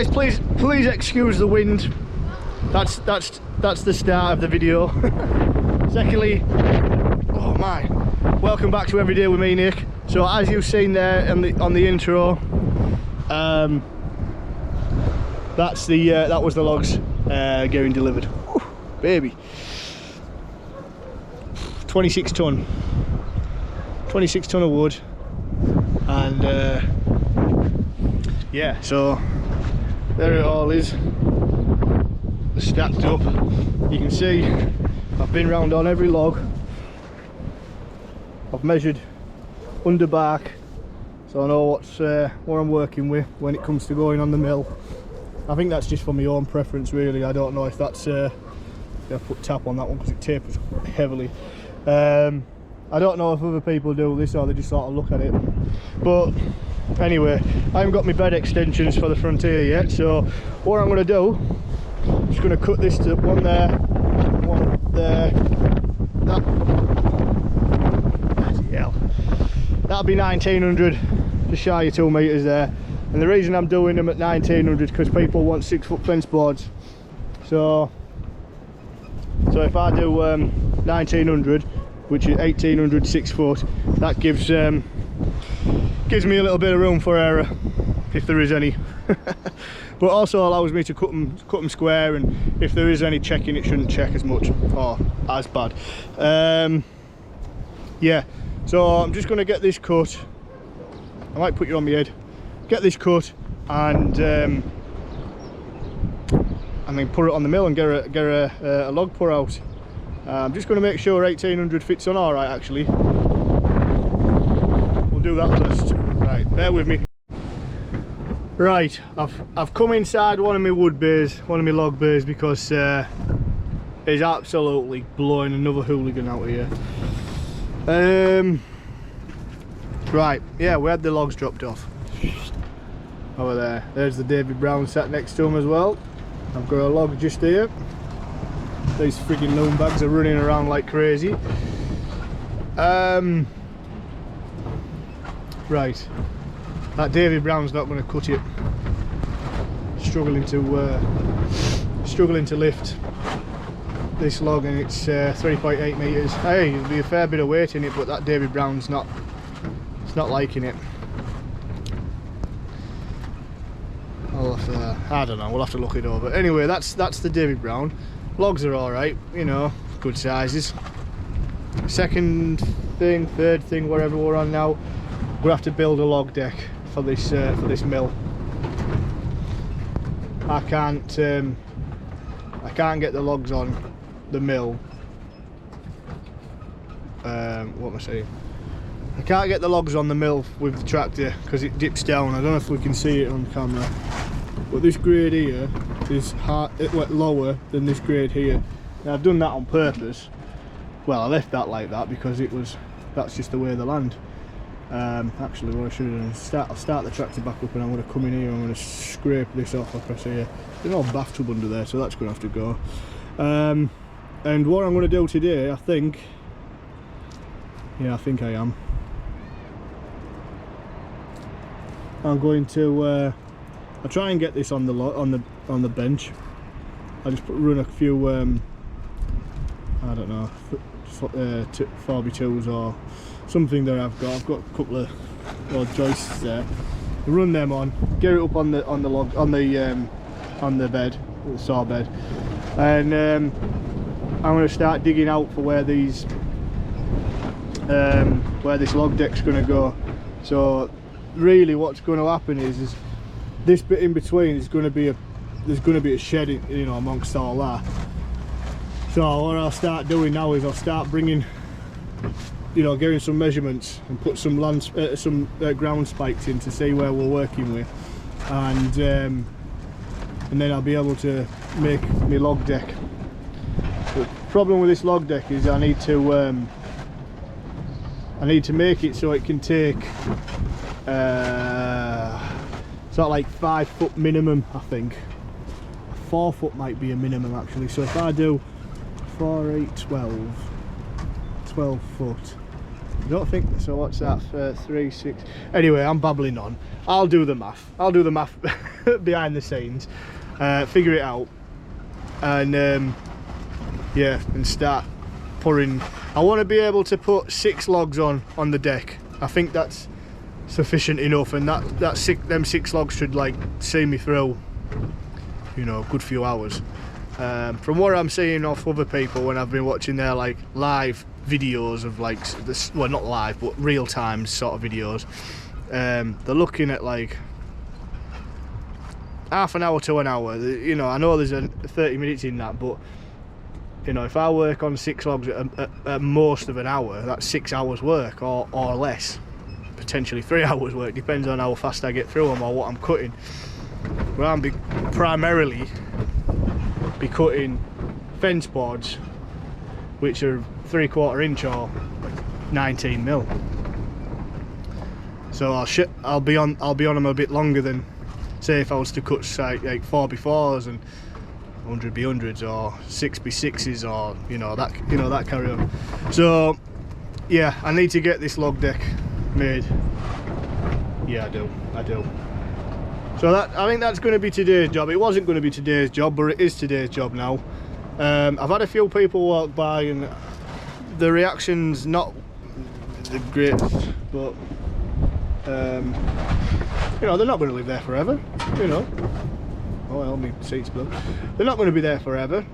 guys, please excuse the wind. That's the start of the video. Secondly, oh my, welcome back to Every Day with me, Nick. So as you've seen there on the intro, that was the logs getting delivered. Whew, baby, 26 ton of wood, and yeah, so there it all is, stacked up. You can see I've been round on every log. I've measured under bark, so I know what I'm working with when it comes to going on the mill. I think that's just for my own preference, really. I don't know if that's I put tap on that one because it tapers heavily. I don't know if other people do this or they just sort of look at it, but anyway, I haven't got my bed extensions for the Frontier yet, so what I'm going to do, I'm just going to cut this to one there, one there, that'll be 1900, just shy of 2 meters there. And the reason I'm doing them at 1900 is because people want 6-foot fence boards. So if I do 1900, which is 1800 6-foot, that gives me a little bit of room for error, if there is any. But also allows me to cut them square, and if there is any checking, it shouldn't check as much or as bad. Yeah, so I'm just going to get this cut. I might put you on my head. Get this cut and then put it on the mill and get a log pour out. I'm just going to make sure 1800 fits on all right. Actually, we'll do that first. Right, bear with me. Right, I've come inside one of my wood bays, one of my log bays, because it's absolutely blowing another hooligan out here. Right, yeah, we had the logs dropped off over there. There's the David Brown sat next to him as well. I've got a log just here. These frigging loom bags are running around like crazy. Right, that David Brown's not going to cut it. Struggling to lift this log, and it's 3.8 meters. Hey, there'll be a fair bit of weight in it, but that David Brown's not liking it. I don't know, we'll have to look it over. Anyway, that's the David Brown. Logs are alright, you know, good sizes. Second thing, third thing, wherever we're on now, we'll have to build a log deck for this mill. I can't get the logs on the mill. What am I saying? I can't get the logs on the mill with the tractor because it dips down. I don't know if we can see it on camera, but this grade here is lower than this grade here. Now I've done that on purpose. Well, I left that like that because that's just the way of the land. Actually, what I should have done is I'll start the tractor back up, and I'm going to come in here, I'm going to scrape this off. I'll press here. There's no bathtub under there, so that's going to have to go. And what I'm going to do today, I think I am. I'm going to I'll try and get this on the bench. I'll just run a few I don't know, 4x2s or something that I've got a couple of joists there. Run them on, get it up on the log, on the bed, the saw bed, and I'm going to start digging out for where this log deck's going to go. So really what's going to happen is this bit in between is going to be there's going to be a shed, you know, amongst all that. So what I'll start doing now is I'll start bringing, you know, getting some measurements and put some ground spikes in to see where we're working with, and then I'll be able to make my log deck. The problem with this log deck is I need to make it so it can take sort of like 5 foot minimum. I think 4 foot might be a minimum actually. So if I do 4, 8, 12 foot, I don't think so. What's that for 3, 6? Anyway, I'm babbling on. I'll do the math. I'll do the math behind the scenes, figure it out, and yeah, and start pouring. I want to be able to put 6 logs on the deck. I think that's sufficient enough, and them 6 logs should like see me through, you know, a good few hours. From what I'm seeing off other people when I've been watching their like live videos of like this, well, not live but real time sort of videos, they're looking at like half an hour to an hour. You know, I know there's 30 minutes in that, but you know, if I work on 6 logs at most of an hour, that's 6 hours work or less, potentially 3 hours work, depends on how fast I get through them or what I'm cutting. But I'm primarily be cutting fence boards, which are 3/4 inch or 19 mil. So I'll be on them a bit longer than say if I was to cut like 4x4s and 100x100s or 6x6s or you know that carry on. So yeah, I need to get this log deck made. Yeah, I do. So I think that's going to be today's job. It wasn't going to be today's job, but it is today's job now. I've had a few people walk by and the reaction's not the greatest, but you know, they're not going to live there forever, you know. Oh well, my seat's blue. They're not going to be there forever.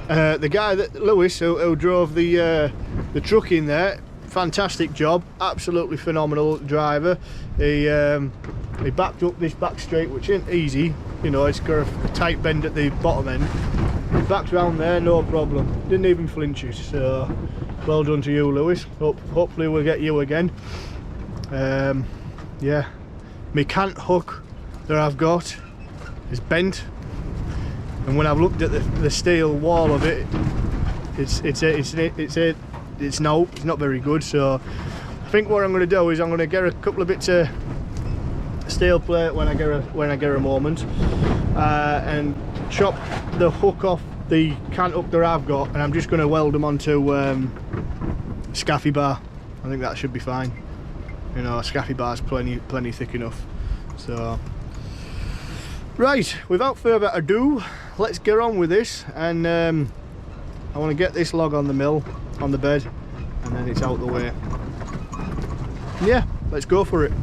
The guy Lewis who drove the truck in there, fantastic job, absolutely phenomenal driver. He backed up this back straight, which ain't easy, you know, it's got a tight bend at the bottom end. He backed round there, no problem, didn't even flinch it, so well done to you, Lewis. Hopefully we'll get you again. Yeah, my cant hook that I've got is bent, and when I've looked at the steel wall of it, it's not very good. So I think what I'm going to do is I'm going to get a couple of bits of steel plate when I get a moment, and chop the hook off the cant hook that I've got, and I'm just going to weld them onto scaffy bar. I think that should be fine. You know, a scaffy bar's plenty thick enough. So right, without further ado, let's get on with this, and I want to get this log on the mill, on the bed, and then it's out the way. Yeah, let's go for it.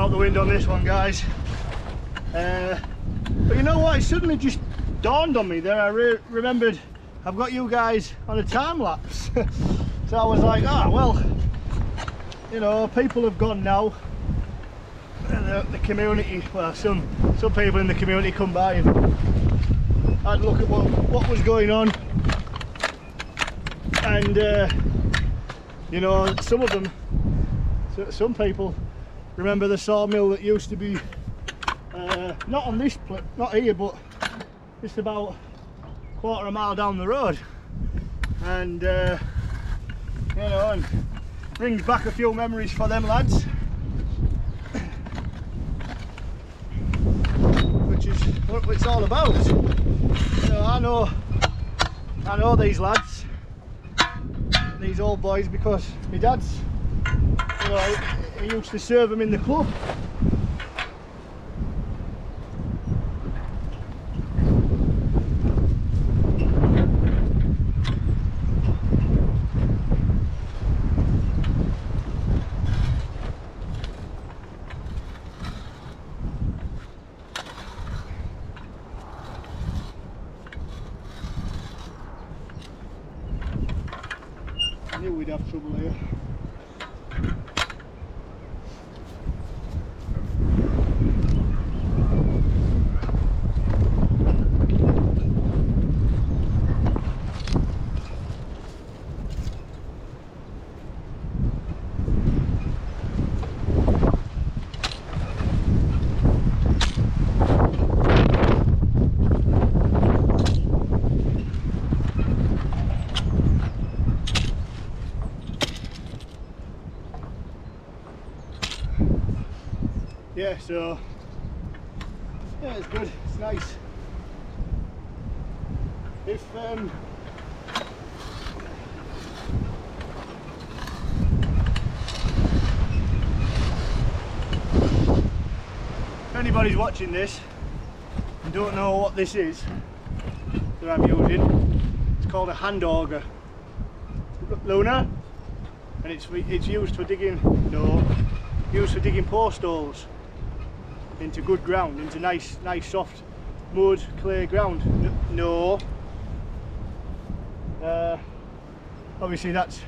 out the wind on this one, guys. But you know what, it suddenly just dawned on me there. I remembered I've got you guys on a time lapse. So I was like, ah, well, you know, people have gone now. The community, well, some people in the community come by and I'd look at what was going on, and you know, some of them, some people remember the sawmill that used to be not on this not here, but just about a quarter of a mile down the road, and you know, and brings back a few memories for them lads. Which is what it's all about. You know, I know these lads, these old boys, because my dad's, you know, he used to serve them in the club. I knew we'd have trouble here. Yeah, so yeah, it's good, it's nice. If anybody's watching this and don't know what this is that I'm using, it's called a hand auger, Luna, and it's used for digging, used for digging post holes into good ground, into nice soft mud, clay ground. No. Obviously that's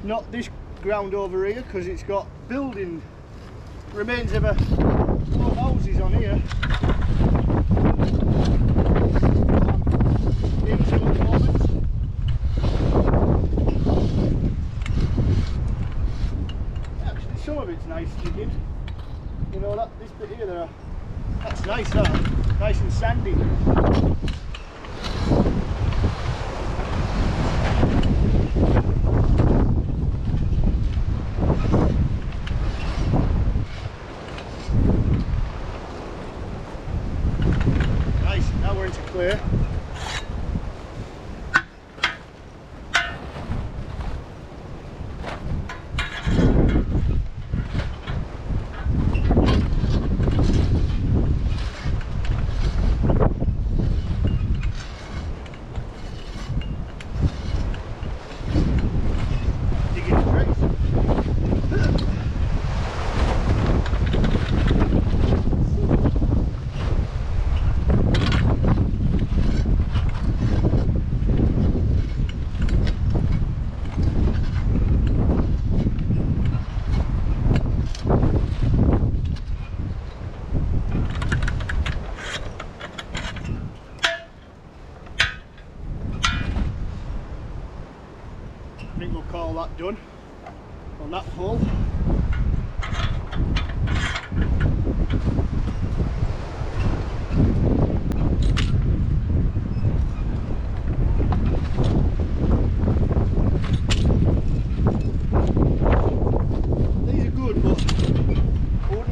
not this ground over here, because it's got building remains of old houses on here. Into at the moment. Actually, some of it's nice digging. You know, that this bit here there, that's nice, that. Nice and sandy. Nice, now we're into clear. I think we'll call that done on that hole. These are good, but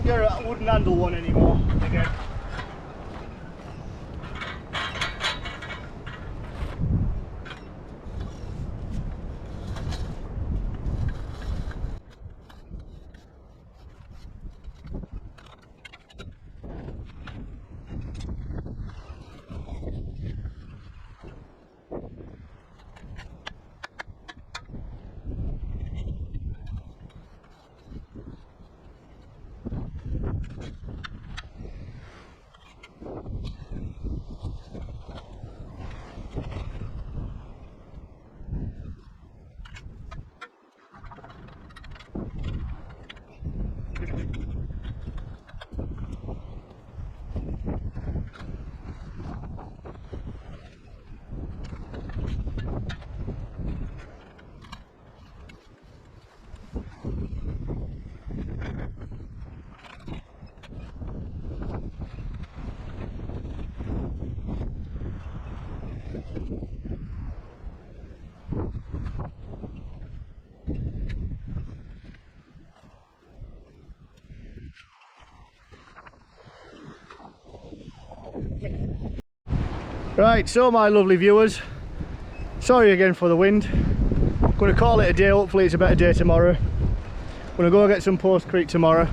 I wouldn't handle one anymore again. Right, so my lovely viewers, sorry again for the wind. I'm going to call it a day. Hopefully it's a better day tomorrow. I'm going to go get some postcrete tomorrow,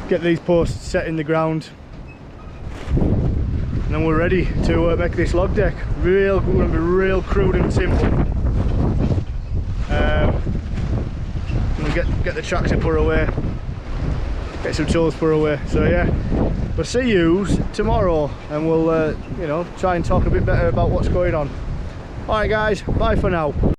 get these posts set in the ground, and then we're ready to make this log deck. Going to be real crude and simple. We'll get the tractor put away, get some tools put away. So yeah, we'll see you tomorrow, and we'll you know, try and talk a bit better about what's going on. Alright guys, bye for now.